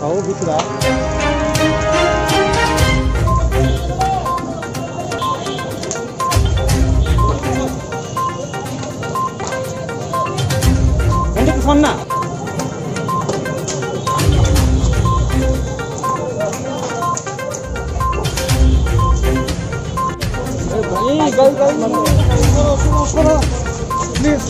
tahu bisa. Untuk sana. Please.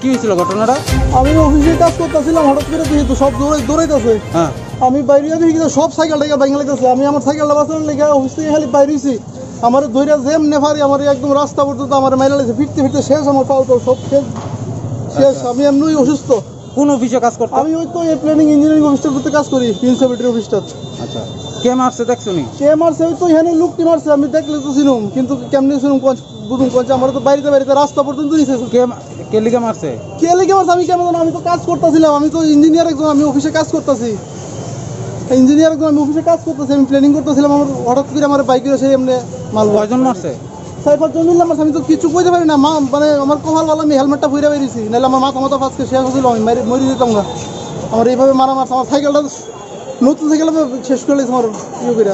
কি হয়েছিল ঘটনাটা? আমি অফিসে কাজ করতেছিলাম, হঠাৎ করে দেখি তো সব দৌড়াইতেছে। আমি বাইরে দেখি সব সাইকেলটাকে বাইরে লাগতেছে। আমি আমার সাইকেলটা বাঁচানোর লেগে অফিস থেকে খালি বাইরেছি। আমার ধৈর্য যেম নেফারি আমার একদম রাস্তা পর্যন্ত আমার মাইরা লাগছে। ফিরতে ফিরতে শেষ, আমার পাও সব শেষ। আমি এমনি অসুস্থ। কোন অফিসে কাজ করতে? আমি ওই তো এই প্ল্যানিং ইঞ্জিনিয়ারিং অফিসটার করতে কাজ করি, প্রিন্সিপাল অফিসটা। আচ্ছা, কে মারছে দেখছো নি? কে মারছে? ওই তো এখানে লোকটি মারছে। আমি দেখলে তো চিনুম, কিন্তু কেমনি চিনুম বুঝুম কোন? আমার তো বাড়িতে রাস্তা পর্যন্ত নিছে। কে লিগে মারছে? কে লিগে মারছে আমি কেমন জানো? আমি তো কাজ করতেছিলাম। আমি তো ইঞ্জিনিয়ার একজন, আমি অফিসে কাজ করতেছি। ইঞ্জিনিয়ার একজন, আমি অফিসে কাজ করতেছি, আমি প্ল্যানিং করতেছিলাম। আমার হঠাৎ করে আমার বাইকের এসে এমনি মাল। কয়জন মারছে? 4-5 জন মিললাম। আমি তো কিছু কইতে পারি না, মানে আমার কপাল ভালো, আমি হেলমেটটা পরে বেরিয়েছি, নাহলে আমার মাথা ফাঁসকে শেষ হয়েছিল, আমি মরে যেতাম না। আমার এইভাবে মারা মারছে। আমার সাইকেলটা নতুন সাইকেল শেষ করে আমার ইয়ে করে।